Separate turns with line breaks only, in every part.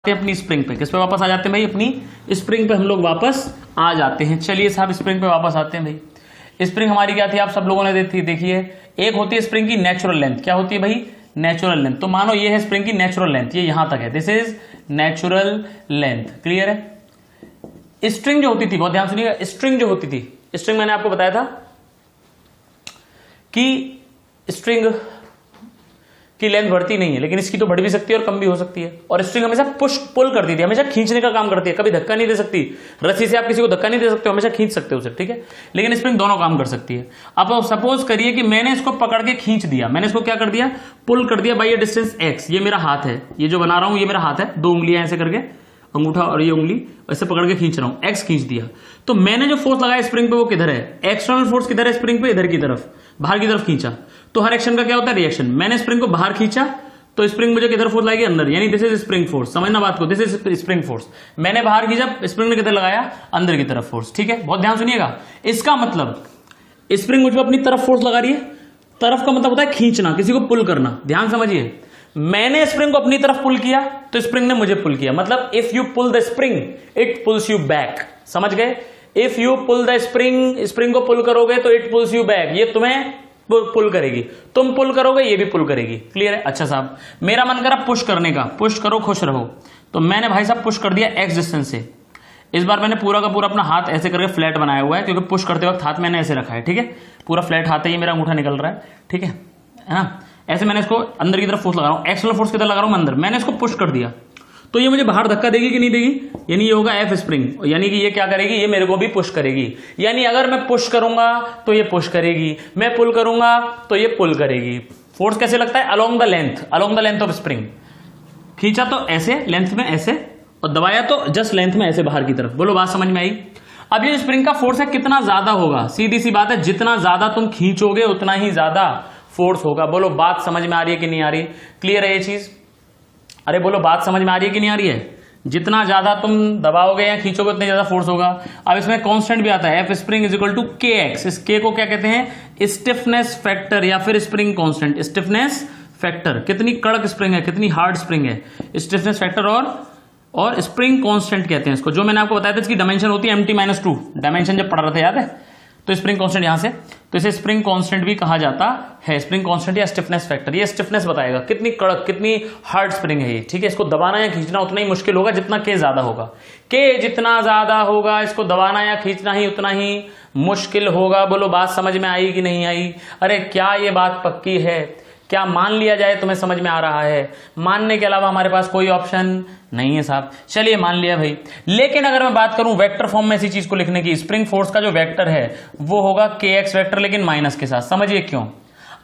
अपनी स्प्रिंग पे, किस पे वापस आ जाते हैं भाई? अपनी स्प्रिंग पे हम लोग वापस आ जाते हैं। चलिए साहब स्प्रिंग पे वापस आते हैं भाई। स्प्रिंग हमारी क्या थी आप सब लोगों ने देखी है। एक होती है स्प्रिंग की नेचुरल लेंथ। क्या होती है भाई? Natural length. तो मानो ये है स्प्रिंग की नेचुरल लेंथ, ये यहां तक है, this is natural length. Clear है? स्ट्रिंग जो होती थी, बहुत ध्यान सुनिएगा, स्ट्रिंग जो होती थी, स्ट्रिंग मैंने आपको बताया था कि स्ट्रिंग की लेंथ बढ़ती नहीं है, लेकिन इसकी तो बढ़ भी सकती है और कम भी हो सकती है। और स्ट्रिंग हमेशा पुश पुल करती थी, हमेशा खींचने का काम करती है, कभी धक्का नहीं दे सकती। रस्सी से आप किसी को धक्का नहीं दे सकते हो, हमेशा खींच सकते हो उसे, ठीक है। लेकिन स्प्रिंग दोनों काम कर सकती है। अब सपोज करिए कि मैंने इसको पकड़ के खींच दिया, मैंने इसको क्या कर दिया? पुल कर दिया बाई ए डिस्टेंस एक्स। ये मेरा हाथ है, ये जो बना रहा हूं ये मेरा हाथ है, दो उंगलियां ऐसे करके, अंगूठा और ये उंगली ऐसे पकड़ के खींच रहा हूं, एक्स खींच दिया। तो मैंने जो फोर्स लगाया स्प्रिंग पे वो किधर है? एक्सटर्नल फोर्स किधर है स्प्रिंग पे? इधर की तरफ, बाहर की तरफ खींचा। तो हर एक्शन का क्या होता है? रिएक्शन। मैंने स्प्रिंग को बाहर खींचा तो स्प्रिंग मुझे किधर फोर्स लाएगी? अंदर, यानी दिस इज स्प्रिंग फोर्स। समझना बात को, दिस इज स्प्रिंग फोर्स। मैंने बाहर खींचा, स्प्रिंग ने किधर लगाया? अंदर की तरफ फोर्स, ठीक है। बहुत ध्यान सुनिएगा, इसका मतलब स्प्रिंग मुझ पर अपनी तरफ फोर्स लगा रही है। तरफ का मतलब होता है खींचना, किसी को पुल करना। ध्यान समझिए, मैंने स्प्रिंग को अपनी तरफ पुल किया तो स्प्रिंग ने मुझे पुल किया। मतलब if you pull the spring it pulls you back. समझ गए? If you pull the spring, spring को पुल करोगे तो इट पुल्स यू बैक, ये तुम्हें पुल करेगी, तुम पुल करोगे ये भी पुल करेगी। क्लियर है? अच्छा साहब, मेरा मन करा पुश करने का, पुश करो खुश रहो, तो मैंने भाई साहब पुश कर दिया एक्स डिस्टेंस से। इस बार मैंने पूरा का पूरा अपना हाथ ऐसे करके फ्लैट बनाया हुआ है, क्योंकि पुश करते वक्त हाथ मैंने ऐसे रखा है, ठीक है। पूरा फ्लैट हाथ है, ये मेरा अंगूठा निकल रहा है, ठीक है ना। ऐसे मैंने इसको अंदर की तरफ फोर्स लगा रहा हूं, एक्सटर्नल फोर्स किधर लगा रहा हूं? अंदर। मैंने इसको पुश कर दिया तो ये मुझे बाहर धक्का देगी कि नहीं देगी? यानी ये होगा एफ स्प्रिंग, यानी कि ये क्या करेगी? ये मेरे को भी पुश करेगी। यानी अगर मैं पुश करूंगा तो ये पुश करेगी, मैं पुल करूंगा तो ये पुल करेगी। फोर्स कैसे लगता है? Along the length, along the length of spring. खींचा तो ऐसे लेंथ में ऐसे, और दबाया तो जस्ट लेंथ में ऐसे बाहर की तरफ। बोलो बात समझ में आई? अब ये स्प्रिंग का फोर्स है कितना ज्यादा होगा? सीधी सी बात है, जितना ज्यादा तुम खींचोगे उतना ही ज्यादा फोर्स होगा। बोलो बात समझ में आ रही है कि नहीं आ रही? क्लियर है ये चीज? अरे बोलो बात समझ में आ रही है कि नहीं आ रही है? जितना ज्यादा तुम दबाओगे या खींचोगे उतना ज्यादा फोर्स होगा। अब इसमें कांस्टेंट भी आता है, F spring is equal to K X. इस के को क्या कहते हैं? स्टिफनेस फैक्टर या फिर स्प्रिंग कांस्टेंट। स्टिफनेस फैक्टर, कितनी कड़क स्प्रिंग है, कितनी हार्ड स्प्रिंग है, स्टिफनेस फैक्टर और स्प्रिंग कांस्टेंट कहते हैं इसको। जो मैंने आपको बताया था इसकी डायमेंशन होती है MT-2, डायमेंशन जब पढ़ रहे थे, याद है? तो स्प्रिंग कांस्टेंट यहां से, तो इसे स्प्रिंग कांस्टेंट भी कहा जाता है, स्प्रिंग कांस्टेंट या स्टिफनेस फैक्टर। ये स्टिफनेस बताएगा कितनी कड़क, कितनी हार्ड स्प्रिंग है ये, ठीक है। इसको दबाना या खींचना उतना ही मुश्किल होगा जितना के ज्यादा होगा। के जितना ज्यादा होगा इसको दबाना या खींचना ही उतना ही मुश्किल होगा। बोलो बात समझ में आई कि नहीं आई? अरे क्या ये बात पक्की है? क्या मान लिया जाए? तुम्हें समझ में आ रहा है? मानने के अलावा हमारे पास कोई ऑप्शन नहीं है साहब। चलिए मान लिया भाई। लेकिन अगर मैं बात करूं वेक्टर फॉर्म में ऐसी चीज को लिखने की, स्प्रिंग फोर्स का जो वेक्टर है वो होगा के एक्स वेक्टर, लेकिन माइनस के साथ। समझिए क्यों?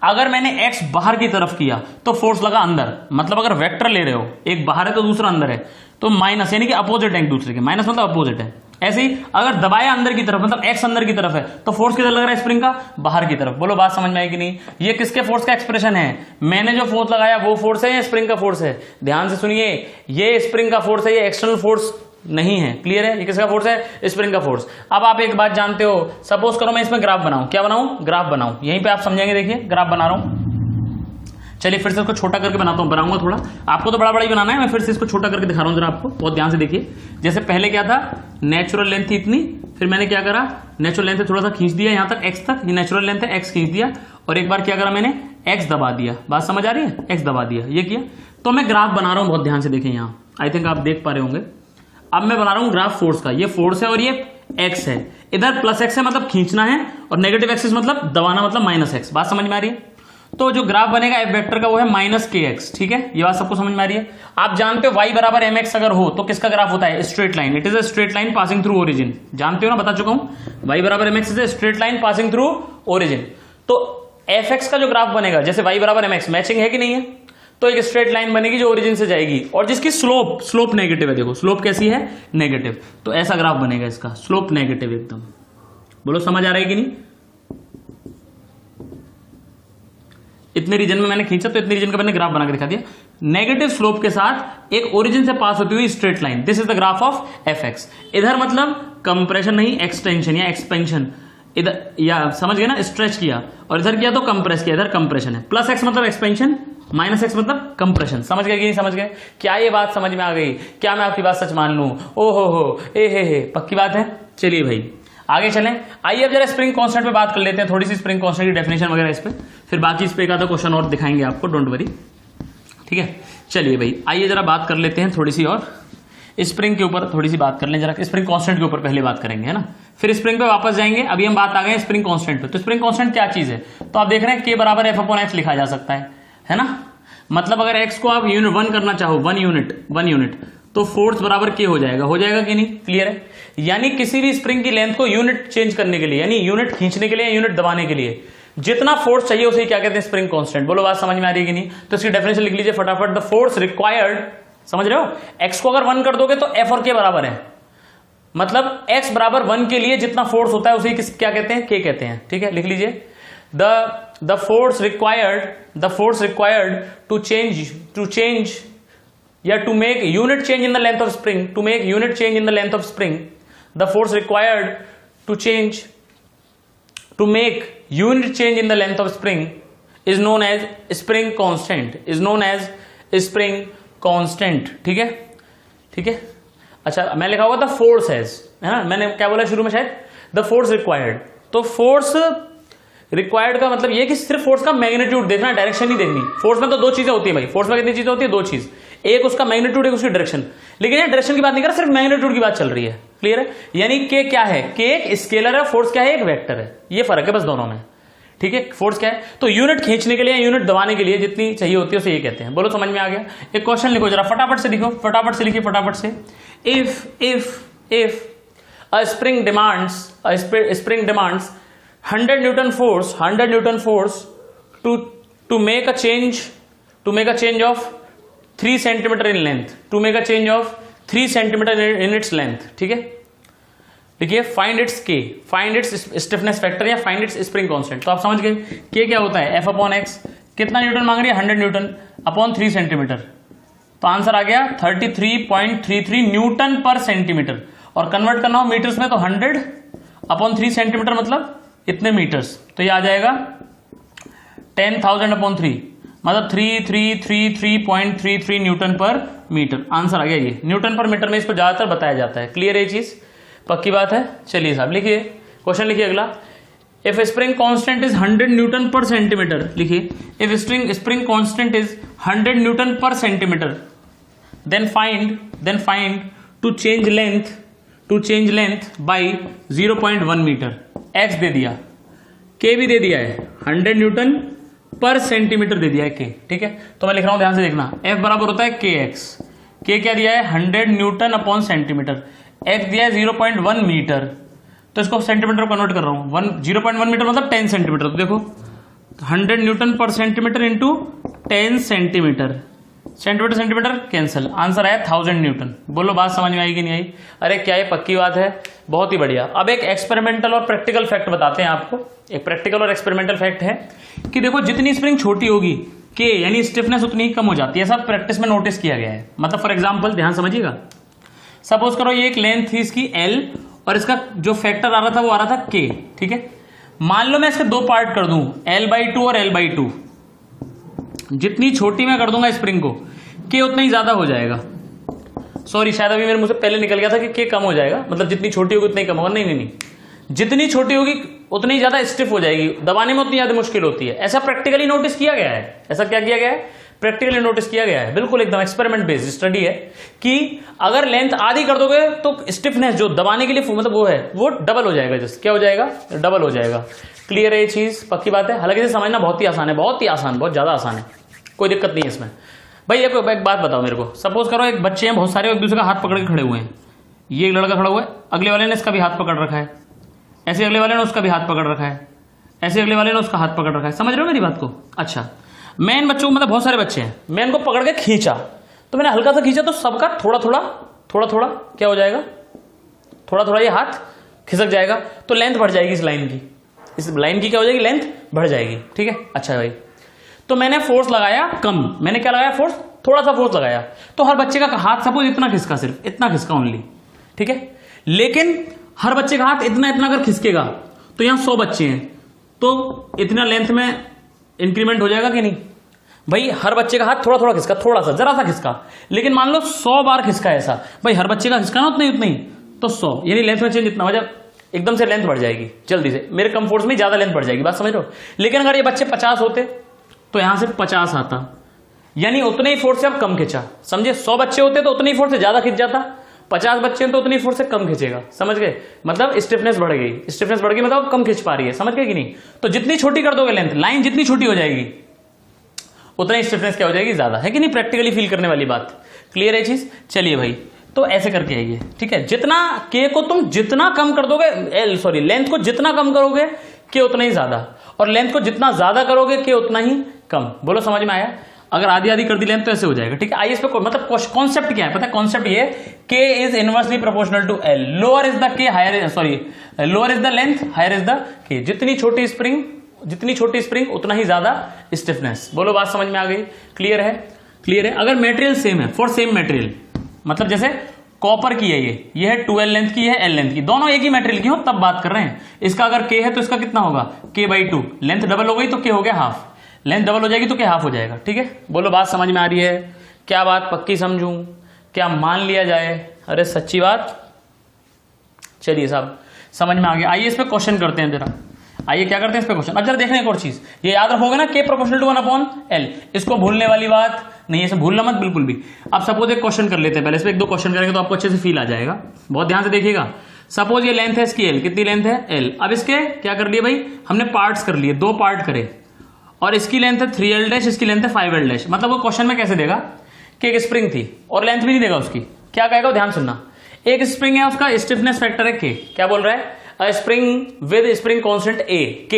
अगर मैंने एक्स बाहर की तरफ किया तो फोर्स लगा अंदर। मतलब अगर वेक्टर ले रहे हो, एक बाहर है तो दूसरा अंदर है, तो माइनस, यानी कि अपोजिट है एक दूसरे के। माइनस मतलब अपोजिट है। ऐसे ही अगर दबाया अंदर की तरफ, मतलब एक्स अंदर की तरफ है, तो फोर्स किधर लग रहा है स्प्रिंग का? बाहर की तरफ। बोलो बात समझ में आई कि नहीं? ये किसके फोर्स का एक्सप्रेशन है? मैंने जो फोर्स लगाया वो फोर्स है या स्प्रिंग का फोर्स है? ध्यान से सुनिए, ये स्प्रिंग का फोर्स है, ये एक्सटर्नल फोर्स नहीं है। क्लियर है? ये किसका फोर्स है? स्प्रिंग का फोर्स। अब आप एक बात जानते हो, सपोज करो मैं इसमें ग्राफ बनाऊं। क्या बनाऊं? ग्राफ बनाऊं। यहीं पे आप समझेंगे, देखिए ग्राफ बना रहा हूं। चलिए फिर से इसको छोटा करके बनाता हूं, बनाऊंगा थोड़ा। आपको तो बड़ा बड़ा ही बनाना है, मैं फिर से इसको छोटा करके दिखा रहा हूं जरा आपको, बहुत ध्यान से देखिए। जैसे पहले क्या था, नेचुरल लेंथ थी इतनी, फिर मैंने क्या करा, नेचुरल लेंथ से थोड़ा सा खींच दिया यहां तक, एक्स तक। ये नेचुरल लेंथ है, एक्स खींच दिया, और एक बार क्या करा मैंने, एक्स दबा दिया। बात समझ आ रही है? एक्स दबा दिया, ये किया। तो मैं ग्राफ बना रहा हूं, बहुत ध्यान से देखें यहां, आई थिंक आप देख पा रहे होंगे। अब मैं बना रहा हूं ग्राफ फोर्स का। ये फोर्स है और ये एक्स है, इधर प्लस एक्स है मतलब खींचना है, और नेगेटिव एक्सिस मतलब दबाना, मतलब माइनस एक्स। बात समझ में आ रही है? तो जो ग्राफ बनेगा एफ वेक्टर का वो है माइनस के एक्स, ठीक है। ये बात सबको समझ में आ रही है? आप जानते हो y बराबर एम एक्स अगर हो तो किसका ग्राफ होता है? Straight line. It is a straight line passing through origin. जानते हो ना, बता चुका हूं। y बराबर M X is a straight line passing through origin. तो एफ एक्स का जो ग्राफ बनेगा, जैसे y बराबर एम एक्स, मैचिंग है कि नहीं है? तो एक स्ट्रेट लाइन बनेगी जो ओरिजिन से जाएगी, और जिसकी स्लोप नेगेटिव है। देखो स्लोप कैसी है? नेगेटिव। तो ऐसा ग्राफ बनेगा इसका, स्लोप नेगेटिव एकदम। बोलो समझ आ रहा है कि नहीं? इतने रीजन में मैंने खींचा तो इतने रीजन का मैंने ग्राफ बना के दिखा दिया, नेगेटिव स्लोप के साथ एक ओरिजिन से पास होती हुई straight line. This is the graph of F x. इधर मतलब कंप्रेशन नहीं, एक्सटेंशन या एक्सपेंशन। इधर या समझ गए ना, स्ट्रेच किया, और इधर किया तो कंप्रेस किया, इधर कंप्रेशन है। प्लस एक्स मतलब एक्सपेंशन, माइनस एक्स मतलब कंप्रेशन। समझ गए कि नहीं समझ गए? क्या ये बात समझ में आ गई? क्या मैं आपकी बात सच मान लूं? ओ हो ए हे पक्की बात है। चलिए भाई आगे चलें। आइए अब जरा स्प्रिंग कांस्टेंट पे बात कर लेते हैं, थोड़ी सी स्प्रिंग कांस्टेंट की डेफिनेशन वगैरह इस पे, फिर बाकी इस पे एक आधा क्वेश्चन और दिखाएंगे आपको, डोंट वरी। ठीक है चलिए भाई आइए जरा बात कर लेते हैं थोड़ी सी और स्प्रिंग के ऊपर, थोड़ी सी बात कर लें जरा। स्प्रिंग कांस्टेंट के ऊपर पहले बात करेंगे है ना, फिर स्प्रिंग पे वापस जाएंगे। अभी हम बात आ गए स्प्रिंग कांस्टेंट पे। तो स्प्रिंग कांस्टेंट क्या चीज है? तो आप देख रहे हैं K बराबर F/X लिखा जा सकता है ना। मतलब अगर x को आप यूनिट 1 करना चाहो, 1 यूनिट, तो फोर्स बराबर K हो जाएगा कि नहीं? क्लियर है? यानी किसी भी स्प्रिंग की लेंथ को यूनिट चेंज करने के लिए, यानी यूनिट खींचने के लिए, यूनिट दबाने के लिए जितना फोर्स चाहिए उसे क्या कहते हैं? Spring constant. बोलो बात समझ में आ रही है कि नहीं? तो इसकी डेफिनेशन लिख लीजिए फटाफट। द फोर्स रिक्वायर्ड, समझ रहे हो, x को अगर 1 कर दोगे तो F और K बराबर है, मतलब x बराबर 1 के लिए जितना फोर्स होता है उसे क्या कहते हैं? K कहते हैं। ठीक है लिख लीजिए। the force required to change या to make unit change in the length of spring, the force required to make unit change in the length of spring is known as spring constant। ठीक है अच्छा मैं लिखा होगा the force has, है ना, मैंने क्या बोला शुरू में शायद, द फोर्स रिक्वायर्ड। तो फोर्स रिक्वायर्ड का मतलब ये कि सिर्फ फोर्स का मैग्नीट्यूड देखना, डायरेक्शन नहीं देखनी। फोर्स में तो दो चीजें होती है भाई, फोर्स में कितनी चीजें होती है? दो चीज, एक उसका मैग्नीट्यूड, एक उसकी डायरेक्शन। लेकिन ये डायरेक्शन की बात नहीं कर रहा, सिर्फ मैग्नीट्यूड की बात चल रही है। क्लियर है? यानी के क्या है? के एक स्केलर है, फोर्स क्या है? एक वेक्टर है। ये फर्क है बस दोनों में। ठीक है फोर्स क्या है? तो यूनिट खींचने के लिए, यूनिट दबाने के लिए जितनी चाहिए होती है उसे ये कहते हैं। बोलो समझ में आ गया? एक क्वेश्चन लिखो जरा, फटाफट से लिखो, फटाफट से लिखिए, फटाफट से। if a spring demands 100 Newton force to make a change of 3 centimeter in length, to make a change of 3 centimeter in its length। ठीक है देखिए, find its K, find its stiffness factor या फाइंड इट्स स्प्रिंग कांस्टेंट। तो आप समझ गए K क्या होता है? F/X। कितना न्यूटन मांग रही है? 100 न्यूटन अपॉन 3 सेंटीमीटर। तो आंसर आ गया 33.33 न्यूटन पर सेंटीमीटर। और कन्वर्ट करना हो मीटर्स में तो 100 अपॉन 3 सेंटीमीटर मतलब इतने मीटर्स। तो ये आ जाएगा 10,000 अपॉन 3, मतलब 3333.33 न्यूटन पर मीटर। आंसर आ गया ये। न्यूटन पर मीटर में इसको ज्यादातर बताया जाता है। क्लियर है ये चीज? पक्की बात है। चलिए साहब लिखिए, क्वेश्चन लिखिए अगला। If spring constant is 100 newton per centimetre, लिखिए if spring constant is 100 newton per centimetre, then find to change length by 0.1 metre. X दे दिया, के भी दे दिया है, 100 न्यूटन पर सेंटीमीटर दे दिया है के। ठीक है तो मैं लिख रहा हूं, ध्यान से देखना। एफ बराबर होता है के एक्स। के क्या दिया है? 100 न्यूटन अपॉन सेंटीमीटर। एक्स दिया है 0.1 मीटर, तो इसको सेंटीमीटर में कन्वर्ट कर रहा हूं। 0.1 मीटर मतलब 10 सेंटीमीटर। तो देखो 100 newton per centimetre into 10 centimetre, centimetre cancel, answer आया 1000 न्यूटन। बोलो बात समझ में आई कि नहीं आई? अरे क्या ये पक्की बात है? बहुत ही बढ़िया। अब एक एक्सपेरिमेंटल और प्रैक्टिकल फैक्ट बताते हैं आपको। एक प्रैक्टिकल और एक्सपेरिमेंटल फैक्ट है कि देखो जितनी स्प्रिंग छोटी होगी के यानी स्टिफनेस उतनी ही कम हो जाती है। सब प्रैक्टिस में नोटिस किया गया है। मतलब फॉर एग्जांपल ध्यान समझिएगा, सपोज करो ये एक लेंथ थी इसकी L और इसका जो फैक्टर आ रहा था वो आ रहा था K। ठीक है, मान लो मैं इसके दो पार्ट कर दूं, L/2 और L/2। जितनी छोटी मैं कर दूंगा स्प्रिंग को, K उतना ही ज्यादा हो जाएगा। सॉरी शायद अभी मेरे मुंह से पहले निकल गया था कि K कम हो जाएगा, मतलब जितनी छोटी होगी उतना ही कम होगा। नहीं, जितनी छोटी होगी उतनी ही ज्यादा स्टिफ हो जाएगी, दबाने में उतनी ज्यादा मुश्किल होती है। ऐसा प्रैक्टिकली नोटिस किया गया है। ऐसा क्या किया गया है? प्रैक्टिकली नोटिस किया गया है। बिल्कुल एकदम एक्सपेरिमेंट बेस्ड स्टडी है कि अगर लेंथ आधी कर दोगे तो स्टिफनेस जो दबाने के लिए मतलब वो है वो डबल हो जाएगा। जस्ट क्या हो जाएगा? डबल हो जाएगा। क्लियर है ये चीज? पक्की बात है। हालांकि इसे समझना बहुत ही आसान है, बहुत ही आसान, बहुत ज्यादा आसान है, कोई दिक्कत नहीं है इसमें। भाई एक बात बताओ मेरे को, सपोज करो एक बच्चे हैं बहुत सारे, एक दूसरे का हाथ पकड़ के खड़े हुए हैं। ये एक लड़का खड़ा हुआ है, अगले वाले ने इसका भी हाथ पकड़ रखा है, ऐसे अगले वाले ने उसका भी हाथ पकड़ रखा है, ऐसे अगले वाले ने उसका हाथ पकड़ रखा है। समझ रहे हो मेरी बात को? अच्छा, मैं इन बच्चों को, मतलब बहुत सारे बच्चे हैं, मैं इनको पकड़ के खींचा, तो मैंने हल्का सा खींचा तो सबका थोड़ा थोड़ा क्या हो जाएगा? थोड़ा ये हाथ खिसक जाएगा, तो लेंथ बढ़ जाएगी इस लाइन की। इस लाइन की क्या हो जाएगी? लेंथ बढ़ जाएगी। ठीक है, अच्छा भाई, तो मैंने फोर्स लगाया कम, मैंने क्या लगाया? फोर्स, थोड़ा सा फोर्स लगाया, तो हर बच्चे का हाथ सपोज इतना खिसका, सिर्फ इतना खिसका ओनली। ठीक है, लेकिन हर बच्चे का हाथ इतना अगर खिसकेगा तो यहां 100 बच्चे हैं, तो इतना लेंथ में इंक्रीमेंट हो जाएगा कि नहीं? भाई हर बच्चे का हाथ थोड़ा थोड़ा खिसका, थोड़ा सा जरा सा खिसका, लेकिन मान लो 100 बार खिसका ऐसा, भाई हर बच्चे का खिसका ना उतना ही तो 100 यानी लेंथ में चेंज इतना, मतलब एकदम से लेंथ बढ़ जाएगी जल्दी से, मेरे कम फोर्स में ज्यादा लेंथ बढ़ जाएगी, बात समझ रहे हो। लेकिन अगर ये बच्चे 50 होते तो यहां से 50 आता, यानी उतने ही फोर्स से अब कम खिंचा, समझे। 100 बच्चे होते तो उतनी फोर्स से ज्यादा खिंच जाता, 50 बच्चे हैं तो उतनी फोर्स से कम खींचेगा, समझ गए। मतलब स्टिफनेस बढ़ गई, स्टिफनेस बढ़ गई मतलब कम खींच पा रही है, समझ गए कि नहीं। तो जितनी छोटी कर दोगे लेंथ, लाइन जितनी छोटी हो जाएगी उतना ही स्टिफनेस क्या हो जाएगी, ज्यादा, है कि नहीं। प्रैक्टिकली फील करने वाली बात, क्लियर है चीज। चलिए भाई, तो ऐसे करके आइए, ठीक है। जितना के को तुम जितना कम कर दोगे, लेंथ को जितना कम करोगे के उतना ही ज्यादा, और लेंथ को जितना ज्यादा करोगे के उतना ही कम। बोलो समझ में आया। अगर आधी आधी कर दी लेंथ तो ऐसे हो जाएगा, ठीक है। आइए इस पे मतलब कॉन्सेप्ट क्या है पता है, कॉन्सेप्ट ये K is inversely proportional to L, lower is the K higher, lower is the length higher is the K. जितनी छोटी स्प्रिंग उतना ही ज्यादा स्टिफनेस। बोलो बात समझ में आ गई, क्लियर है, क्लियर है। अगर मेटेरियल सेम है, फॉर सेम मेटेरियल, मतलब जैसे कॉपर की है ये है 12 लेंथ की, है L लेंथ की, दोनों एक ही मेटेरियल की हो तब बात कर रहे हैं। इसका अगर K है तो इसका कितना होगा, K/2, लेंथ डबल हो गई तो K हो गया हाफ, लेंथ डबल हो जाएगी तो K हाफ हो जाएगा, ठीक है। बोलो बात समझ में आ रही है, क्या बात पक्की समझूं, क्या मान लिया जाए, अरे सच्ची बात। चलिए साहब समझ में आ गया। आइए इस पे क्वेश्चन करते हैं जरा, आइए क्या करते हैं इस पे क्वेश्चन। अब जरा देखने एक और चीज, ये याद रखोगे ना, K प्रोपोर्शनल टू 1/L, इसको भूलने वाली बात नहीं है, इसे भूलना मत बिल्कुल भी। अब सपोज एक क्वेश्चन कर लेते हैं, पहले इस पे 1-2 क्वेश्चन करेंगे तो आपको अच्छे से फील आ जाएगा, बहुत ध्यान से देखिएगा। सपोज ये लेंथ है इसकी L, कितनी लेंथ है L। अब इसके क्या कर लिए भाई, हमने पार्ट्स कर लिए, 2 पार्ट करे, और इसकी लेंथ है 3L', इसकी लेंथ है 5L'। मतलब वो क्वेश्चन में कैसे देगा कि एक स्प्रिंग थी और लेंथ भी नहीं देगा उसकी, क्या कहेगा ध्यान सुनना। एक स्प्रिंग है, उसका स्टिफनेस फैक्टर है K, क्या बोल रहा है, a spring with spring constant A, K,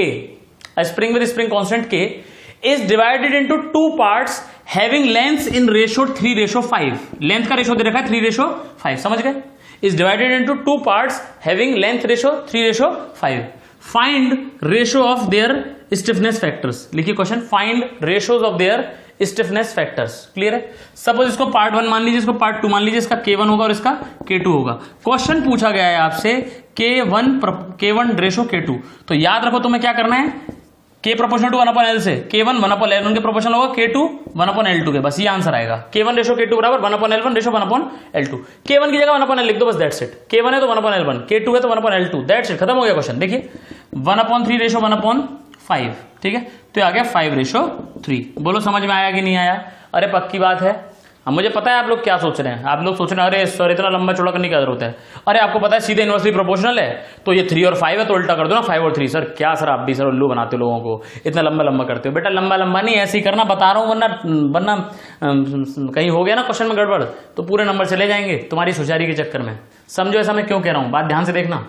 a spring with spring constant K is divided into 2 parts having lengths in ratio 3:5, length का रेशो दे रखा है 3:5, समझ गए। is divided into 2 parts having length ratio 3:5, find ratio of their stiffness factors। लिखिए question, find ratios of their stiffness factors, clear है। Suppose इसको part 1 मान लीजिए, इसको पार्ट 2 मान लीजिए, इसका K1 होगा और इसका K2 होगा। क्वेश्चन पूछा गया है आपसे K1 रेशो K2, तो याद रखो तुम्हें क्या करना है, K प्रोपोर्शनल टू 1/L से K1 1/L1 के प्रोपोर्शनल होगा, K2 1/L2 के, बस ये आंसर आएगा। K1 रेशो K2 बराबर 1/L1 रेशो 1/L2। K1 की जगह 1/L लिख दो, बस दैट्स इट। K1 है तो 1/L1, K2 है तो 1/L2, दैट्स इट, खत्म हो गया क्वेश्चन। देखिए 1/3 रेशो 1/5, ठीक है, तो आ गया 5:3। बोलो समझ में आया कि नहीं आया। अरे पक्की बात है। अब मुझे पता है आप लोग क्या सोच रहे हैं, आप लोग सोच रहे हैं अरे सर इतना लंबा चौड़ा करने की क्या जरूरत है। अरे आपको पता है सीधे इनवर्सली प्रोपोर्शनल है, तो ये 3 और 5 है तो उल्टा कर दो ना 5 और 3। सर क्या सर आप भी सर उल्लू बनाते हो लोगों को, इतना लंबा लंबा करते हो। बेटा लंबा लंबा नहीं, ऐसे ही करना, बता रहा हूँ, वरना कहीं हो गया ना क्वेश्चन में गड़बड़ तो पूरे नंबर चले जाएंगे तुम्हारी होशियारी के चक्कर में। समझो ऐसा मैं क्यों कह रहा हूँ, बात ध्यान से देखना।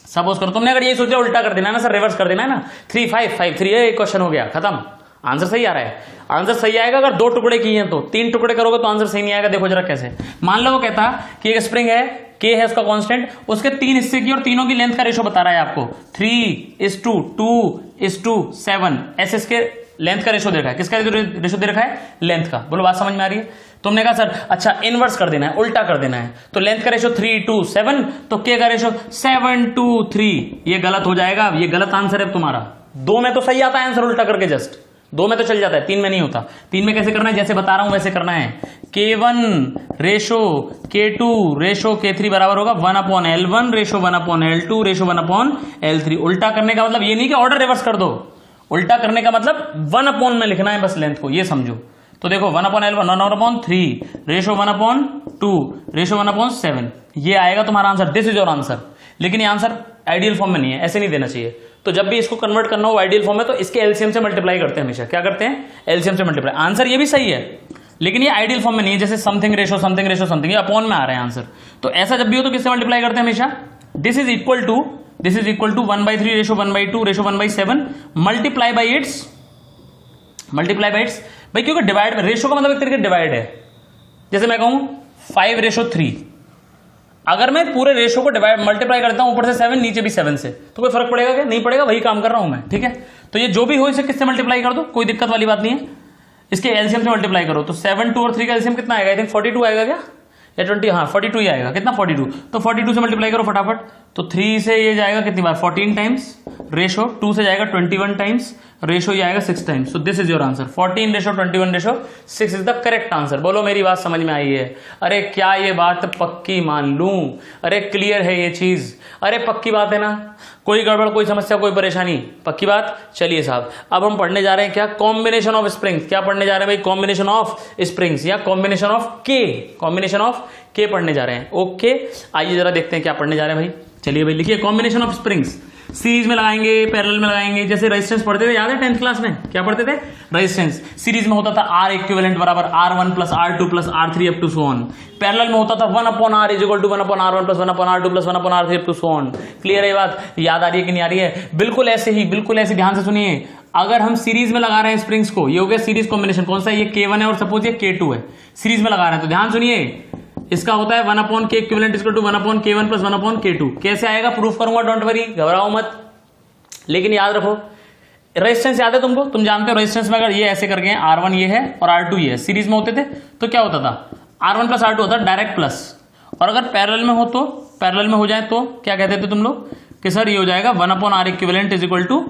सपोज करो तुमने अगर यही सोचा उल्टा कर देना है ना सर, रिवर्स कर देना है ना, 3 5 5 3, एक क्वेश्चन हो गया खत्म, आंसर सही आ रहा है। आंसर सही आएगा अगर 2 टुकड़े किए हैं, तो 3 टुकड़े करोगे तो आंसर सही नहीं आएगा। देखो जरा कैसे, मान लो वो कहता कि एक स्प्रिंग है, K है उसका कांस्टेंट, उसके 3 हिस्से की और तीनों की लेंथ का रेशो बता रहा है आपको 3:2:7, ऐसे इसके लेंथ का रेशो दे रखा है। किसका रेशो दे रखा है, लेंथ का। बोलो बात समझ में आ रही है। तुमने कहा सर अच्छा इनवर्स कर देना है, उल्टा कर देना है, तो लेंथ का रेशो 3:7, तो K का रेशो 7:3, ये गलत हो जाएगा, ये गलत आंसर है तुम्हारा। 2 में तो सही आता है आंसर उल्टा करके, जस्ट 2 में तो चल जाता है, 3 में नहीं होता। 3 में कैसे करना है, जैसे बता रहा हूं वैसे करना है। K1 ratio K2 ratio K3 बराबर होगा 1/L1 ratio 1/L2 ratio 1/L3। उल्टा करने का मतलब ये नहीं कि ऑर्डर रिवर्स कर दो, उल्टा करने का मतलब 1/, में लिखना है बस लेंथ को, ये समझो। तो देखो 1/L1 1/3 रेशो 1/2 रेशो 1/7, ये आएगा तुम्हारा answer. This is your answer. लेकिन ये आंसर आइडियल फॉर्म में नहीं है, ऐसे नहीं देना चाहिए। तो जब भी इसको कन्वर्ट करना हो आइडियल फॉर्म में, तो इसके एलसीएम से मल्टीप्लाई करते हैं हमेशा। क्या करते हैं, एलसीएम से मल्टीप्लाई। आंसर ये भी सही है लेकिन ये आइडियल फॉर्म में नहीं है, जैसे something ratio something ratio something, ये अपॉन में आ रहा है आंसर। तो ऐसा जब भी हो तो किससे मल्टीप्लाई करते हैं हमेशा, this is equal to 1/3 ratio 1/2 ratio 1/7 multiply by its भाई, क्योंकि डिवाइड में रेशो का मतलब एक तरीके डिवाइड है। जैसे मैं कहूं 5:3, अगर मैं पूरे रेशो को डिवाइड मल्टीप्लाई करता हूं ऊपर से 7 नीचे भी 7 से, तो कोई फर्क पड़ेगा क्या, नहीं पड़ेगा, वही काम कर रहा हूं मैं, ठीक है। तो ये जो भी हो इसे किससे मल्टीप्लाई कर दो, कोई दिक्कत वाली बात नहीं है। इसके एलसीएम से मल्टीप्लाई करो तो 7 2 और 3 का एलसीएम कितना आएगा, आई थिंक 42 आएगा क्या, या 20, हाँ 42 ही आएगा। कितना 42, तो 42 से मल्टीप्लाई करो फटाफट। तो 3 से ये जाएगा कितनी बार 14 टाइम्स, रेशो 2 से जाएगा 21 टाइम्स, रेशो ये आएगा 6 times. So this is your answer 14:21:6 is the correct answer. बोलो मेरी बात समझ में आई है? अरे क्या ये बात पक्की मान लूं? अरे क्लियर है ये चीज? अरे पक्की बात है ना? कोई गड़बड़, कोई समस्या, कोई परेशानी? पक्की बात। चलिए साहब, अब हम पढ़ने जा रहे हैं क्या? Combination of springs. क्या पढ़ने जा रहे हैं भाई? कॉम्बिनेशन ऑफ स्प्रिंग्स या कॉम्बिनेशन ऑफ के। कॉम्बिनेशन ऑफ के पढ़ने जा रहे हैं। ओके, आइए जरा देखते हैं क्या पढ़ने जा रहे हैं भाई। चलिए भाई लिखिए, कॉम्बिनेशन ऑफ स्प्रिंग्स सीरीज में लगाएंगे, पैरेलल में लगाएंगे। जैसे रेजिस्टेंस पढ़ते थे, याद है 10th क्लास में क्या पढ़ते थे? रेजिस्टेंस सीरीज में होता था R इक्विवेलेंट बराबर R1 plus R2 plus R3 up to so on. Parallel में होता था 1/R is equal to 1/R1 plus 1/R2 plus 1/R3 up to so on. Clear है ये बात? याद आ रही है कि नहीं आ रही है? बिल्कुल ऐसे ही, बिल्कुल ऐसे ध्यान से सुनिए। अगर हम सीरीज में लगा रहे हैं स्प्रिंग्स को, ये हो गया सीरीज कॉम्बिनेशन। कौन सा? ये K1 है और सपोज ये K2 है। सीरीज में लगा रहे हैं तो ध्यान सुनिए, इसका होता है 1/K equivalent equal to 1/K1 plus 1/K2। कैसे आएगा? प्रूफ करूंगा, डोंट वरी, घबराओ मत। लेकिन याद रखो, रेजिस्टेंस याद है तुमको? तुम जानते हो रेजिस्टेंस में अगर ये ऐसे करके हैं, R1 ये है और R2 ये है, सीरीज में होते थे तो क्या होता था? R1 प्लस R2 होता डायरेक्ट प्लस। और अगर पैरेलल में हो तो, पैरेलल में हो जाए तो क्या कहते थे तुम लोग कि सर ये हो जाएगा 1/R equivalent is equal to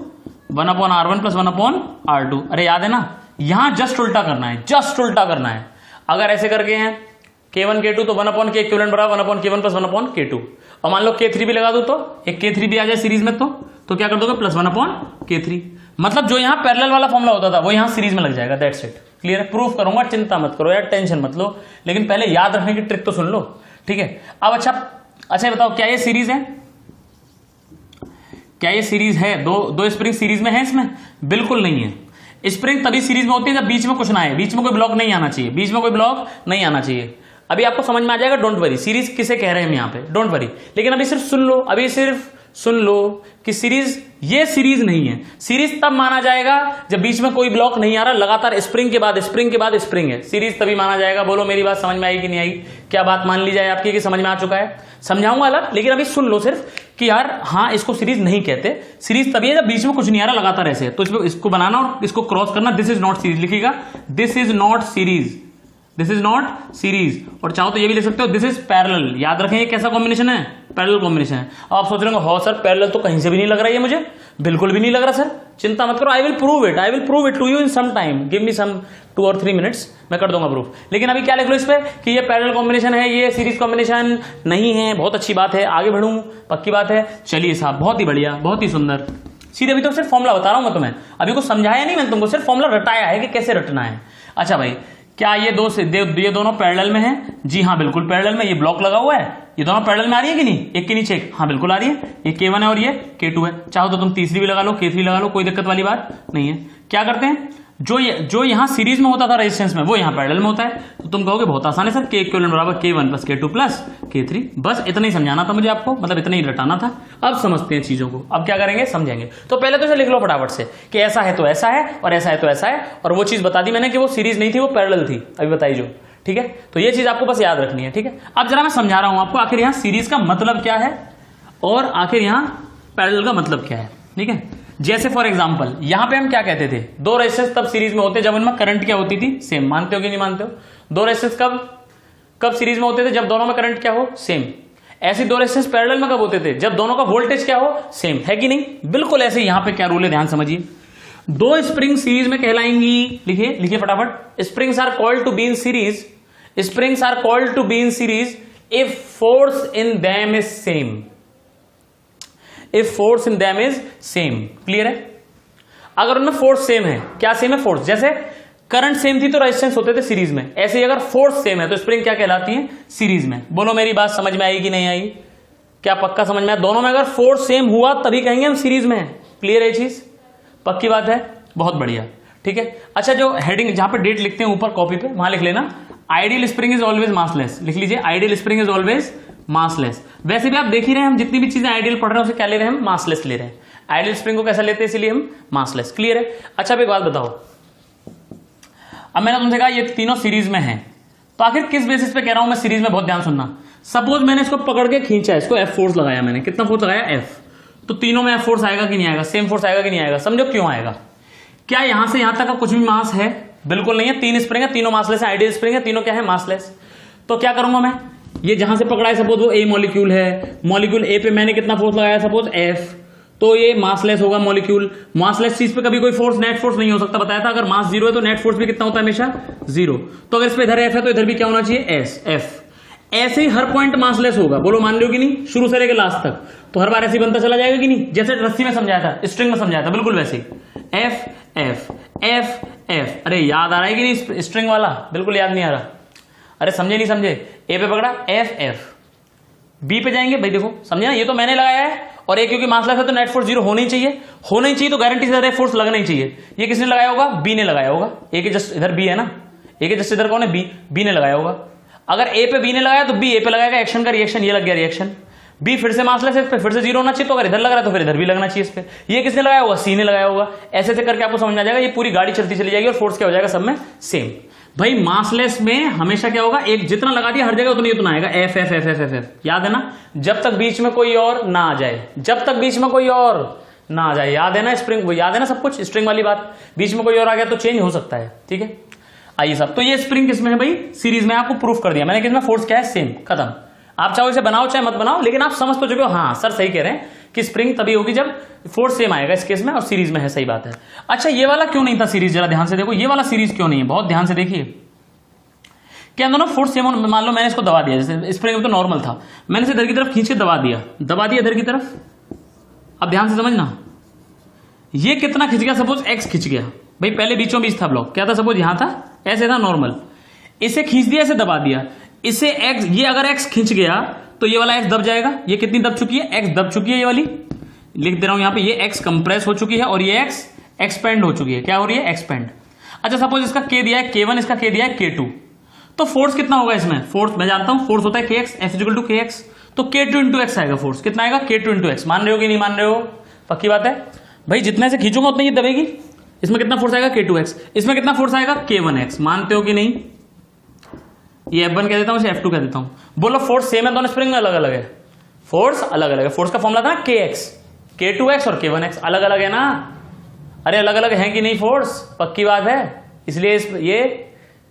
1/R1 plus 1/R2। अरे याद है ना? यहां जस्ट उल्टा करना है, जस्ट उल्टा करना है। अगर ऐसे करके हैं K1 K2 तो 1/K इक्विवेलेंट बराबर 1/K1 प्लस 1/K2। और मान लो K3 भी लगा दो तो एक K3 भी आ जाए सीरीज में तो क्या कर दोगे? Plus 1/K3। मतलब जो यहां पैरेलल वाला फॉर्मूला होता था वो यहां सीरीज में लग जाएगा। That's it. क्लियर है? प्रूफ करूंगा, चिंता मत करो यार, टेंशन मत लो। लेकिन पहले याद रखने की ट्रिक तो सुन लो, ठीक है? अब अच्छा बताओ, क्या ये सीरीज है? क्या ये सीरीज है? दो स्प्रिंग सीरीज में है इसमें? बिल्कुल नहीं है। स्प्रिंग तभी सीरीज में होती है जब बीच में कुछ ना है, बीच में कोई ब्लॉक नहीं आना चाहिए, बीच में कोई ब्लॉक नहीं आना चाहिए। अभी आपको समझ में आ जाएगा, डोंट वरी। सीरीज किसे कह रहे हैं हम यहाँ पे, डोंट वरी। लेकिन अभी सिर्फ सुन लो, अभी सिर्फ सुन लो कि सीरीज, ये सीरीज नहीं है। सीरीज तब माना जाएगा जब बीच में कोई ब्लॉक नहीं आ रहा, लगातार स्प्रिंग के बाद स्प्रिंग के बाद स्प्रिंग है, सीरीज तभी माना जाएगा। बोलो मेरी बात समझ में आई कि नहीं आई? क्या बात मान ली जाए आपकी कि समझ में आ चुका है? समझाऊंगा अलग, लेकिन अभी सुन लो सिर्फ कि यार हाँ, इसको सीरीज नहीं कहते। सीरीज तभी है जब बीच में कुछ नहीं आ रहा, लगातार ऐसे। तो इसको बनाना और इसको क्रॉस करना, दिस इज नॉट सीरीज लिखिएगा, this is not series, this is not series. और चाहो तो ये भी लिख सकते हो, दिस इज पैरेलल। याद रखें ये कैसा कॉम्बिनेशन है? पैरेलल कॉम्बिनेशन है। अब आप सोच रहे हो, सर पैरेलल तो कहीं से भी नहीं लग रहा है मुझे, बिल्कुल भी नहीं लग रहा सर। चिंता मत करो, I will prove it to you in some time, give me some 2 or 3 minutes, मैं कर दूंगा प्रूफ। लेकिन अभी क्या लिख लो इस पे कि ये पैरेलल कॉम्बिनेशन है, ये सीरीज कॉम्बिनेशन नहीं है। बहुत अच्छी बात है, आगे बढ़ूं, पक्की बात है। चलिए साहब, बहुत ही बढ़िया, बहुत ही सुंदर। सीधे अभी तो सिर्फ फॉर्मूला बता रहा हूं मैं तुम्हें, अभी कुछ समझाया नहीं मैंने तुमको, सिर्फ फॉर्मूला रटाया है कि कैसे रटना है। अच्छा भाई, क्या ये ये दोनों पैरेलल में हैं? जी हाँ, बिल्कुल पैरेलल में। ये ब्लॉक लगा हुआ है, ये दोनों पैरेलल में आ रही है कि नहीं? एक के नीचे एक, हाँ बिल्कुल आ रही है। ये K1 है और ये K2 है। चाहो तो तुम तीसरी भी लगा लो, K3 लगा लो, कोई दिक्कत वाली बात नहीं है। क्या करते हैं, जो यहां सीरीज में होता था रेजिस्टेंस में, वो यहां पैरेलल में होता है। तो तुम कहोगे बहुत आसान है सर, K इक्विवेलेंट बराबर K1 plus K2 plus K3। बस इतना ही समझाना था मुझे आपको, मतलब इतना ही रटाना था। अब समझते हैं चीजों को, अब क्या करेंगे समझेंगे। तो पहले तो इसे लिख लो फटाफट से कि ऐसा है तो ऐसा है और ऐसा है तो ऐसा है। और वो चीज बता दी मैंने कि वो सीरीज नहीं थी, वो पैरेलल थी, अभी बताई जो, ठीक है? तो ये चीज आपको बस याद रखनी है, ठीक है? अब जरा मैं समझा रहा हूं आपको आखिर यहां सीरीज का मतलब क्या है और आखिर यहां पैरेलल का मतलब क्या है, ठीक है? जैसे फॉर एग्जांपल यहां पे हम क्या कहते थे, दो रेजिस्टेंस तब सीरीज में होते जब उनमें करंट क्या होती थी, सेम। मानते हो कि नहीं मानते हो? दो रेजिस्टेंस कब सीरीज में होते थे? जब दोनों में करंट क्या हो, सेम। ऐसे दो रेजिस्टेंस पैरेलल में कब होते थे? जब दोनों का वोल्टेज क्या हो, सेम। है कि नहीं? बिल्कुल ऐसे। यहां पे क्या रूल है, ध्यान समझिए। दो स्प्रिंग सीरीज में कहलाएंगी, लिखिए फटाफट। Springs are called to be in series, springs are called to be in series if force in them is same, if force in them is same. Clear है? अगर उनमें फोर्स सेम है, क्या same है? फोर्स। जैसे current same थी तो resistance होते थे सीरीज में, ऐसे ही अगर फोर्स सेम है तो स्प्रिंग क्या कहलाती है, सीरीज में। बोलो मेरी बात समझ में आई कि नहीं आई? क्या पक्का समझ में आया? दोनों में अगर फोर्स सेम हुआ तभी कहेंगे हम सीरीज में है। क्लियर है ये चीज? पक्की बात है, बहुत बढ़िया, ठीक है? अच्छा, जो हेडिंग जहां पे डेट लिखते हैं ऊपर कॉपी पे, वहां लिख लेना ideal spring is always massless. लिख लीजिए, ideal spring is always massless. वैसे भी आप देख ही रहे हैं, हम जितनी भी चीजें आइडियल पढ़ रहे हैं उसे क्या ले रहे हैं हम, मासलेस ले रहे हैं। आइडियल स्प्रिंग को कैसा लेते हैं, इसलिए हम मासलेस। क्लियर है? अच्छा, अब एक बात बताओ, अब मैंने तुमसे कहा ये तीनों सीरीज में है, तो आखिर किस बेसिस पे कह रहा हूं मैं सीरीज में? बहुत ध्यान सुनना। सपोज मैंने इसको पकड़ के खींचा, इसको F फोर्स लगाया मैंने, कितना फोर्स लगाया, F। तो तीनों में F फोर्स आएगा कि नहीं आएगा? सेम फोर्स आएगा कि नहीं आएगा? समझो क्यों आएगा। क्या यहां से यहां तक का कुछ भी मास है? बिल्कुल नहीं है। तीन स्प्रिंग है, तीनों मासलेस है। आइडियल स्प्रिंग है, तीनों क्या है, मासलेस। तो क्या करूंगा मैं, ये जहां से पकड़ा है सपोज वो A मॉलिक्यूल है, मॉलिक्यूल A पे मैंने कितना फोर्स लगाया, सपोज F। तो ये मासलेस होगा मॉलिक्यूल। मासलेस चीज पे कभी कोई फोर्स, नेट फोर्स नहीं हो सकता, बताया था। अगर मास जीरो है तो नेट फोर्स भी कितना होता है, हमेशा जीरो। तो अगर इस पे इधर एफ है तो इधर भी क्या होना चाहिए, एस, एफ। ऐसे ही हर पॉइंट मासलेस होगा, बोलो मान लो कि नहीं, शुरू से लेकर लास्ट तक। तो हर बार ऐसे बनता चला जाएगा कि नहीं, जैसे रस्सी में समझाया था, स्ट्रिंग में समझाया था, बिल्कुल वैसे ही। F F F F. अरे याद आ रहा है कि नहीं स्ट्रिंग वाला, बिल्कुल याद नहीं आ रहा। अरे समझे नहीं समझे, ए पे पकड़ा एफ एफ, बी पे जाएंगे भाई, देखो समझे ना, ये तो मैंने लगाया है। और ए क्योंकि मासलेस है तो नेट फोर्स जीरो होना ही चाहिए, होना ही चाहिए, तो गारंटी से इधर फोर्स लगना ही चाहिए। ये किसने लगाया होगा, बी ने लगाया होगा। ए के जस्ट इधर बी है ना, ए के जस्ट इधर कौन है, बी, बी ने लगाया होगा। अगर ए पे बी ने लगाया तो बी ए पे लगाएगा, एक्शन का रिएक्शन, ये लग गया रिएक्शन। बी फिर से मासलेस है, फिर से जीरो होना चाहिए, तो अगर इधर लग रहा है तो फिर इधर भी लगना चाहिए इस पे। ये किसने लगाया होगा, सी ने लगाया होगा। ऐसे ऐसे करके आपको समझ में आ जाएगा, ये पूरी गाड़ी चलती चली जाएगी और फोर्स क्या हो जाएगा सब में सेम। भाई मासलेस में हमेशा क्या होगा, एक जितना लगा दिया हर जगह उतना ही उतना आएगा, F F F F F F. याद है ना, जब तक बीच में कोई और ना आ जाए, जब तक बीच में कोई और ना आ जाए। याद है ना स्प्रिंग, वो याद है ना सब कुछ, स्ट्रिंग वाली बात। बीच में कोई और आ गया तो चेंज हो सकता है, ठीक है। आइए साहब, तो ये स्प्रिंग किसमें है भाई, सीरीज में। आपको प्रूफ कर दिया मैंने, किसमें फोर्स क्या है, सेम, खत्म। आप चाहो इसे बनाओ चाहे मत बनाओ, लेकिन आप समझ तो चुके हो, हाँ सर सही कह रहे हैं कि स्प्रिंग तभी होगी जब फोर्स सेम आएगा इस केस में, और सीरीज में है, सही बात है। अच्छा ये वाला क्यों नहीं था सीरीज, जरा ध्यान से देखो, ये वाला सीरीज क्यों नहीं है, बहुत ध्यान से देखिए। क्या दोनों फोर्स सेम, मान लो मैंने इसको दबा दिया, जैसे स्प्रिंग में तो नॉर्मल था, मैंने इसे इधर की तरफ खींच के दबा दिया इधर की तरफ। अब ध्यान से समझना, ये कितना खिंच गया, सपोज एक्स खिंच गया भाई, पहले बीचों बीच था ब्लॉक, क्या था, सपोज यहां था, ऐसे था नॉर्मल, इसे खींच दिया, इसे दबा दिया, इसे एक्स, ये अगर एक्स खिंच गया तो ये वाला एक्स दब जाएगा। ये कितनी दब चुकी है, एक्स दब चुकी है, ये वाली लिख दे रहा हूं यहां पे, ये एक्स कंप्रेस हो चुकी है और ये एक्स एक्सपेंड हो चुकी है। क्या हो रही है, एक्सपेंड। अच्छा सपोज इसका के दिया है K1, इसका के दिया है K2, तो फोर्स कितना होगा इसमें, फोर्स मैं जानता हूं, फोर्स होता है kx, f equal to kx, तो K2 इंटू एक्स आएगा फोर्स, कितना आएगा, K2 इंटू एक्स। मान रहे हो कि नहीं मान रहे हो, पक्की बात है भाई, जितना से खींचूंगा उतना ही दबेगी। इसमें कितना फोर्स आएगा, K2x, इसमें कितना फोर्स आएगा, K1x। मानते हो कि नहीं, ये F1 कह देता हूं, इसे F2 कह देता हूं। बोलो फोर्स सेम है दोनों स्प्रिंग में, अलग अलग है, फोर्स अलग अलग है। फोर्स का फॉर्मूला था ना kx, K2x और K1x, अलग अलग है ना। अरे अलग अलग है कि नहीं फोर्स, पक्की बात है, इसलिए ये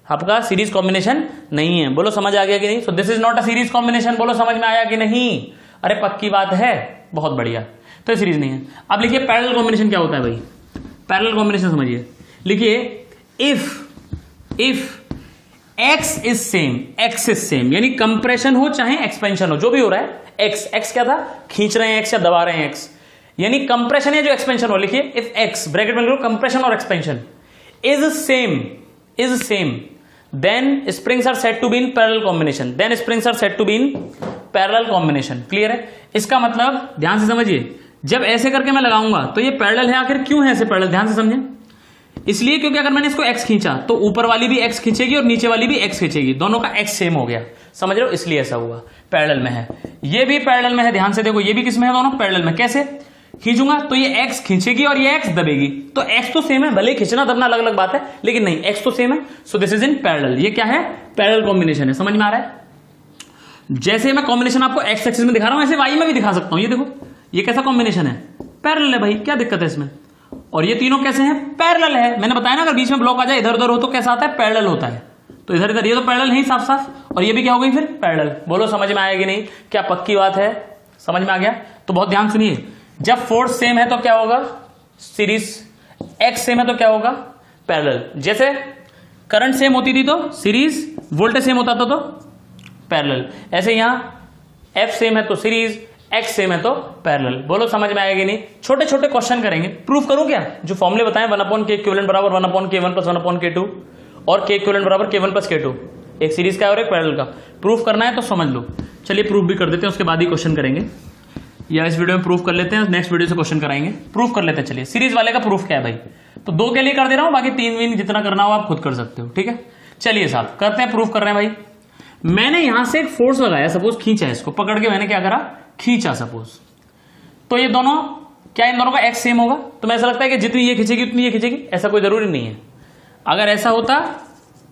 आपका सीरीज कॉम्बिनेशन नहीं है। बोलो समझ आ गया कि नहीं, so this is not a series combination. बोलो समझ में आया कि नहीं, अरे पक्की बात है, बहुत बढ़िया, तो ये सीरीज नहीं है। अब लिखिए पैरेलल कॉम्बिनेशन क्या होता है भाई, पैरेलल कॉम्बिनेशन समझिए, लिखिए if x is same, x is same, यानी कंप्रेशन हो चाहे एक्सपेंशन हो, जो भी हो रहा है, x क्या था, खींच रहे हैं x या दबा रहे हैं x, यानी कंप्रेशन है जो एक्सपेंशन हो। लिखिए इफ x ब्रैकेट में लिखो कंप्रेशन और expansion is same then springs are said to be in parallel combination, then springs are said to be in parallel combination. Clear है, इसका मतलब ध्यान से समझिए, जब ऐसे करके मैं लगाऊंगा तो ये पैरेलल है। आखिर क्यों है ऐसे पैरेलल, ध्यान से समझें, इसलिए क्योंकि अगर मैंने इसको x खींचा तो ऊपर वाली भी x खींचेगी और नीचे वाली भी x खींचेगी, दोनों का x सेम हो गया, समझ रहे हो, इसलिए ऐसा हुआ, पैरेलल में है। ये भी पैरेलल में है, ध्यान से देखो, ये भी किसमें है, दोनों पैरेलल में। कैसे खींचूंगा तो ये x खींचेगी और ये x दबेगी, तो x तो सेम है, भले खींचना दबना अलग अलग बात है, लेकिन नहीं, x तो सेम है, so this is in parallel. ये क्या है, पैरेलल कॉम्बिनेशन है, समझ में आ रहा है। जैसे मैं कॉम्बिनेशन आपको x एक्सिस में दिखा रहा हूं, ऐसे y में भी दिखा सकता हूं। ये देखो, ये कैसा कॉम्बिनेशन है, पैरेलल है भाई, क्या दिक्कत है इसमें। और ये तीनों कैसे हैं, पैरेलल है। मैंने बताया ना, अगर बीच में ब्लॉक आ जाए इधर उधर हो तो कैसा आता है, पैरेलल होता है। तो इधर इधर ये तो पैरेलल है साफ साफ, और ये भी क्या हो गई फिर, पैरेलल। बोलो समझ में आएगी नहीं, क्या पक्की बात है, समझ में आ गया। तो बहुत ध्यान सुनिए, जब फोर्स सेम है तो क्या होगा, सीरीज, एक्स सेम है तो क्या होगा, पैरेलल। जैसे करंट सेम होती थी तो सीरीज, वोल्टेज सेम होता था तो पैरेलल। ऐसे यहां एफ सेम है तो सीरीज, एक्स सेम है तो पैरेलल। बोलो समझ में आएगी नहीं। छोटे छोटे क्वेश्चन करेंगे, प्रूफ करूं क्या, जो फॉर्मूले बताएं, 1/k इक्विवेलेंट बराबर 1/k1 प्लस 1/k2 और k इक्विवेलेंट बराबर k1 प्लस k2, एक सीरीज का और एक पैरेलल का। प्रूफ करना है तो समझ लो। चलिए प्रूफ भी कर देते हैं, उसके बाद ही क्वेश्चन करेंगे, या इस वीडियो में प्रूफ कर लेते हैं, नेक्स्ट वीडियो से क्वेश्चन कराएंगे। प्रूफ कर लेते हैं, चलिए सीरीज वाले का प्रूफ क्या है भाई, तो 2 के लिए कर दे रहा हूं, बाकी 3 जितना करना हो आप खुद कर सकते हो, ठीक है। चलिए साहब करते हैं, प्रूफ कर रहे हैं भाई। मैंने यहां से एक फोर्स लगाया, सपोज खींचा, इसको पकड़ के मैंने क्या करा, खींचा सपोज, तो ये दोनों क्या, इन दोनों का एक्स सेम होगा। तो मैं ऐसा लगता है कि जितनी ये खींचेगी उतनी ये खींचेगी, ऐसा कोई जरूरी नहीं है। अगर ऐसा होता,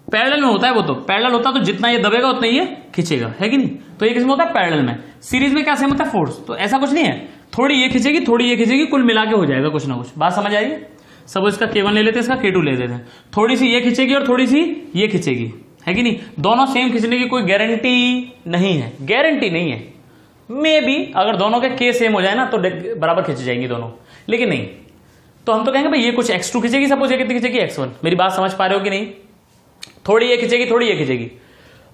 पैरेलल में होता है वो, तो पैरेलल होता तो जितना ये दबेगा उतना ये खींचेगा, है कि नहीं। तो ये किसमें होता है, पैरेलल में। सीरीज में क्या सेम होता है, फोर्स। तो ऐसा कुछ नहीं है, थोड़ी ये खींचेगी थोड़ी ये खींचेगी, कुल मिला के हो जाएगा कुछ ना कुछ। बात समझ आई है। सपोज इसका K1 ले लेते हैं, इसका K2 ले लेते हैं, थोड़ी सी ये खींचेगी और थोड़ी सी ये खींचेगी, है कि नहीं। दोनों सेम खींचने की कोई गारंटी नहीं है, गारंटी नहीं है, मे बी अगर दोनों के के सेम हो जाए ना तो बराबर खींच जाएंगी दोनों, लेकिन नहीं तो हम तो कहेंगे भाई ये कुछ x2 खींचेगी, सपोज ये कितनी खींचेगी x1। मेरी बात समझ पा रहे हो कि नहीं? थोड़ी ये खींचेगी, थोड़ी ये खींचेगी।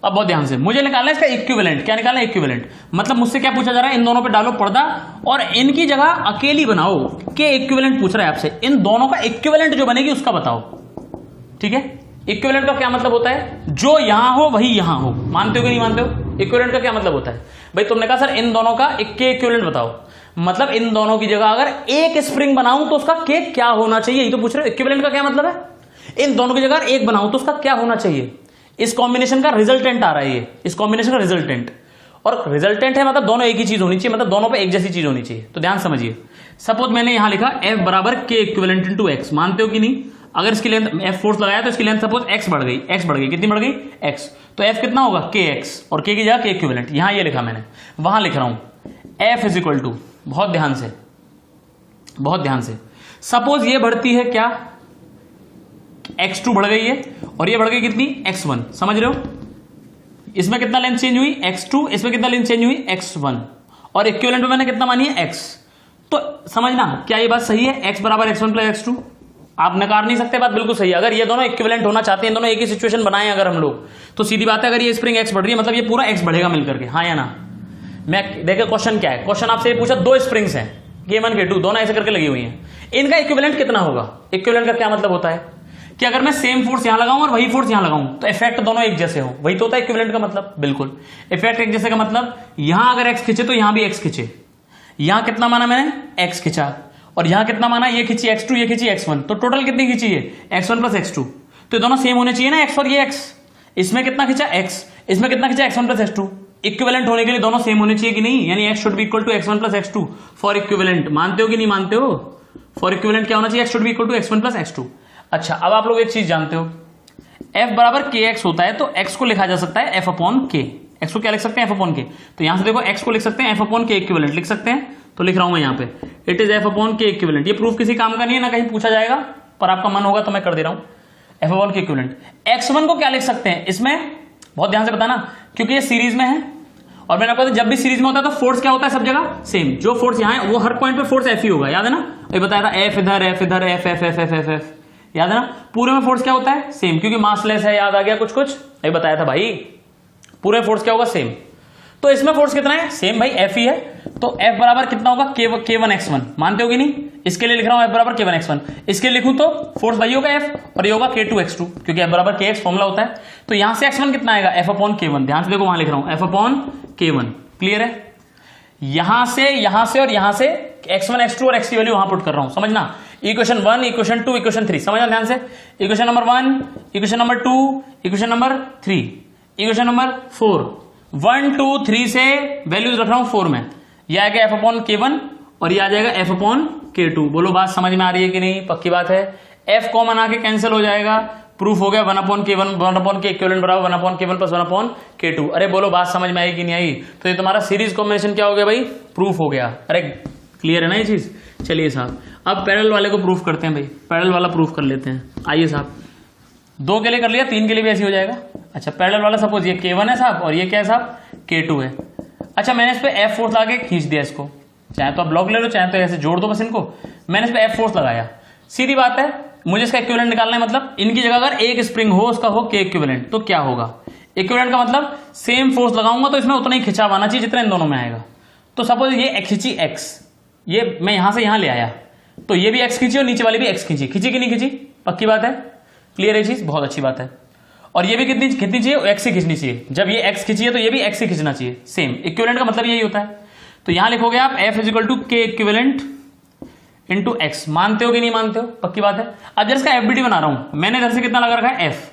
अब बहुत ध्यान से मुझे निकालना है इसका इक्विवेलेंट। क्या निकालना है? इक्विवेलेंट। मतलब मुझसे क्या पूछा जा रहा है, इन दोनों पे डालो पर्दा और इनकी जगह अकेली बनाओ। के इक्विवेलेंट पूछ रहा है आपसे, इन दोनों का इक्विवेलेंट जो बनेगी उसका बताओ। ठीक है, इक्विवेलेंट का क्या मतलब होता है? जो यहां हो वही यहां हो। मानते हो कि नहीं मानते हो? इक्विवेलेंट का क्या मतलब होता है भाई? तुमने कहा सर इन दोनों का के इक्विवेलेंट बताओ, मतलब इन दोनों की जगह अगर एक स्प्रिंग बनाऊं तो उसका के क्या होना चाहिए, ये तो पूछ रहे हो। इक्विवेलेंट का क्या मतलब है? इन दोनों की जगह एक बनाऊं तो उसका क्या होना चाहिए। इस कॉम्बिनेशन का रिजल्टेंट आ रहा है ये, इस कॉम्बिनेशन का रिजल्टेंट। और रिजल्टेंट है मतलब दोनों एक ही चीज होनी चाहिए, मतलब दोनों पे एक जैसी चीज होनी चाहिए। तो ध्यान समझिए, सपोज मैंने यहां लिखा f बराबर के इक्विवेलेंट इनटू x। मानते हो कि नहीं? अगर इसकी लेंथ f फोर्स लगाया तो इसकी लेंथ सपोज x बढ़ गई, कितनी बढ़ गई? x। तो f कितना होगा? kx, और k की जगह के इक्विवेलेंट यहां ये लिखा मैंने, वहां लिख रहा हूं f इज इक्वल टू, बहुत ध्यान से, बहुत ध्यान से, सपोज ये बढ़ती है क्या? x2 बढ़ गई है और ये बढ़ गई कितनी? x1। समझ रहे हो? इसमें कितना लेंथ चेंज हुई? x2। इसमें कितना लेंथ चेंज हुई? x1। और इक्विवेलेंट में मैंने कितना मानी है? x। तो समझना क्या ये बात सही है? x बराबर x1 प्लस x2। आप नकार नहीं सकते, बात बिल्कुल सही है। अगर ये दोनों इक्विवेलेंट होना चाहते हैं, दोनों एक ही सिचुएशन बनाए अगर हम लोग, तो सीधी बात है अगर ये स्प्रिंग x बढ़ रही है मतलब ये पूरा x बढ़ेगा मिलकर के, हाँ या ना? मैं देखो क्वेश्चन क्या है। क्वेश्चन आपसे ये पूछा, दो स्प्रिंग्स हैं K1 K2, दोनों ऐसे करके लगी हुई हैं, इनका इक्विवेलेंट कितना होगा? इक्विवेलेंट का क्या मतलब होता है कि अगर मैं सेम फोर्स यहां लगाऊं और वही फोर्स यहां लगाऊं तो इफेक्ट दोनों एक जैसे हो, वही तो होता है इक्विवेलेंट का मतलब। बिल्कुल, इफेक्ट एक जैसे का मतलब यहां अगर x खींचे तो यहां भी x खींचे। यहां कितना माना मैंने? x खींचा, और यहां कितना माना? ये खींची x2, ये खींची x1, तो टोटल कितनी खींची है? x1 plus x2। तो दोनों सेम होने चाहिए ना, x और ये x। इसमें कितना खींचा? x, इसमें कितना खींचा? x1 plus x2। इक्विवेलेंट होने के लिए दोनों सेम होने चाहिए कि नहीं? यानी x should be equal to x1 plus x2 for equivalent. मानते हो कि नहीं मानते हो? फॉर इक्विवेलेंट क्या होना चाहिए? x should be equal to x1 plus x2। अच्छा, अब आप लोग एक चीज जानते हो, f बराबर kx होता है तो x को लिखा जा सकता है f अपॉन k। x को क्या लिख सकते हैं? f upon k। तो यहां से देखो x को लिख सकते हैं f अपॉन k इक्विवेलेंट लिख सकते हैं, तो लिख रहा हूं मैं यहां पे, it is f upon k equivalent. ये प्रूफ किसी काम का नहीं है ना, कहीं पूछा जाएगा, पर आपका मन होगा तो मैं कर दे रहा हूं, f upon k equivalent. x1 को क्या लिख सकते हैं इसमें? बहुत ध्यान से बताना, क्योंकि ये सीरीज में है और मैंने आपको जब भी सीरीज में होता है तो फोर्स क्या होता है? सब जगह सेम। जो फोर्स यहां है वो हर पॉइंट पे फोर्स f ही होगा, याद है ना? ये बताया था f इधर, f इधर, f f f f f, याद है ना? पूरे में फोर्स क्या होता है? सेम, क्योंकि मासलेस है, याद आ गया कुछ कुछ? ये बताया था भाई, पूरे फोर्स क्या होगा? सेम। तो इसमें फोर्स कितना है? सेम भाई, f ही है। तो f बराबर कितना होगा? k1x1। मानते हो कि नहीं? इसके लिए लिख रहा हूं f बराबर k1x1। इसके लिए लिखूं तो फोर्स भाई होगा f और ये होगा k2x2, क्योंकि f बराबर kx फॉर्मूला होता है। तो यहां से x1 कितना आएगा? f upon k1। ध्यान से देखो, वहां लिख रहा हूं f अपॉन k1। क्लियर है? यहां से और यहां से x1 x2 और x की वैल्यू वहां पुट कर रहा हूं, समझना। इक्वेशन 1, इक्वेशन 2, इक्वेशन 3, समझना ध्यान से। Equation number 1, equation number 2, equation number 3, equation number 4, 1 2 3 से वैल्यूज रख रहा हूं 4 में। यह आएगा f अपॉन k1 और ये आ जाएगा f अपॉन k2। बोलो बात समझ में आ रही है कि नहीं? पक्की बात है। f कॉमन आके कैंसिल हो जाएगा, प्रूफ हो गया 1 upon k1, 1 upon k equivalent बराबर 1 upon k1 plus 1 upon k2। अरे बोलो बात समझ में आई कि नहीं आई? तो ये तुम्हारा सीरीज कॉम्बिनेशन क्या हो गया भाई? प्रूफ हो गया। अरे क्लियर है ना ये चीज? चलिए साहब, अब पैरेलल वाले को प्रूफ करते हैं भाई। पैरेलल वाला प्रूफ कर लेते हैं। आइए साहब, 2 के लिए कर लिया, 3 के लिए भी ऐसे हो जाएगा। अच्छा, पैरेलल वाला सपोज ये k1 है साहब और ये क्या है साहब? k2 है। अच्छा, मैंने इस पे f फोर्स लगा के खींच दिया इसको, चाहे तो आप ब्लॉक ले लो, चाहे तो ऐसे जोड़ दो बस इनको। मैंने इस पे f फोर्स लगाया, सीधी बात है, मुझे इसका इक्विवेलेंट निकालना है। मतलब इनकी जगह अगर एक स्प्रिंग हो, उसका हो k इक्विवेलेंट, तो क्या होगा? इक्विवेलेंट का मतलब सेम फोर्स लगाऊंगा तो इसमें उतना ही खिंचाव आना चाहिए जितना इन दोनों में आएगा। तो सपोज ये खींची x, ये मैं यहां से यहां ले आया, तो ये भी x खींची और नीचे वाली भी x खींची। खींची कि नहीं खींची? पक्की बात है, क्लियर है चीज? बहुत अच्छी बात है। और ये भी कितनी खींचनी चाहिए? x ही खींचनी चाहिए। जब ये x खींची है तो ये भी x ही खींचना चाहिए। सेम, इक्विवेलेंट का मतलब यही होता है। तो यहां लिखोगे आप f is equal to k equivalent into x। मानते हो कि नहीं मानते हो? पक्की बात है। अब जब इसका एफबीटी बना रहा हूं, मैंने इधर से कितना लगा रखा है? f।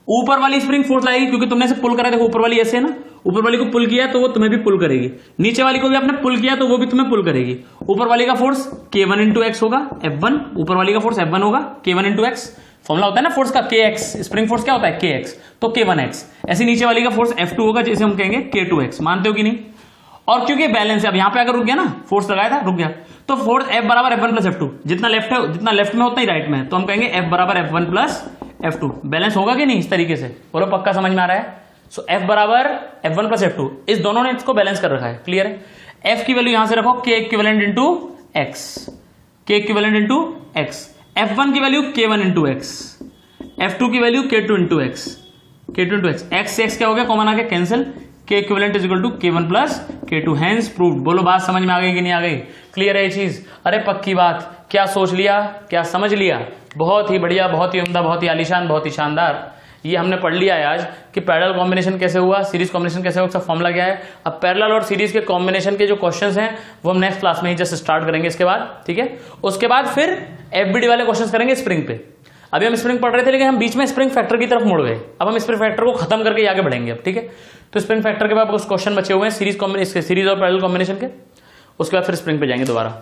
ऊपर वाली स्प्रिंग फोर्स लगेगी क्योंकि तुमने इसे पुल करा, देखो ऊपर वाली ऐसे है ना, ऊपर वाली को पुल किया तो वो तुम्हें भी पुल करेगी, नीचे वाली को भी आपने पुल किया तो वो भी तुम्हें पुल करेगी। ऊपर वाली का फोर्स k1 इंटू एक्स होगा, f1। ऊपर वाली का फोर्स f1 होगा, k1 इंटू एक्स। फॉर्मुला होता है ना फोर्स का, kx। स्प्रिंग फोर्स क्या होता है? kx, तो k1x। ऐसे नीचे वाली का फोर्स f2 होगा, जिसे हम कहेंगे k2x। मानते हो कि नहीं? और क्योंकि बैलेंस है, अब यहां पे अगर रुक गया ना, फोर्स लगाया था रुक गया, तो फोर्स f बराबर f1 प्लस f2। जितना लेफ्ट है, जितना लेफ्ट में उतना ही राइट में है, तो हम कहेंगे f बराबर f1 प्लस f2। बैलेंस होगा कि नहीं? इस तरीके से बोलो, पक्का समझ में आ रहा है? सो F बराबर F1 प्लस F2, इस दोनों ने इसको बैलेंस कर रखा है, क्लियर है। F की वैल्यू यहां से रखो K equivalent into X, K equivalent into X, F1 की value K1 into X, F2 की value K2 into X, K2 into X, X से एक्स क्या हो गया, कॉमन आ गया, cancel, K equivalent is equal to K1 plus K2, hence proved. बोलो बात समझ में आ गई कि नहीं आ गई, क्लियर है ये चीज। अरे पक्की बात, क्या सोच लिया, क्या समझ लिया, बहुत ही बढ़िया, बहुत ही उम्दा, बहुत ही आलीशान, बहुत ही शानदार। ये हमने पढ़ लिया है आज कि पैरेलल कॉम्बिनेशन कैसे हुआ, सीरीज कॉम्बिनेशन कैसे हुआ, उसका फॉर्मूला क्या है। अब पैरेलल और सीरीज के कॉम्बिनेशन के जो क्वेश्चंस हैं वो हम नेक्स्ट क्लास में ही जस्ट स्टार्ट करेंगे इसके बाद, ठीक है। उसके बाद फिर एफबीडी वाले क्वेश्चंस करेंगे स्प्रिंग पे। अभी हम स्प्रिंग पढ़ रहे थे लेकिन हम बीच में स्प्रिंग फैक्टर की तरफ मुड़ गए, अब हम स्प्रिंग फैक्टर को खत्म करके आगे बढ़ेंगे अब, ठीक है। तो स्प्रिंग फैक्टर के बाद कुछ क्वेश्चन बचे हुए हैं सीरीज और पैरेलल कॉम्बिनेशन के, उसके बाद फिर स्प्रिंग पे जाएंगे दोबारा।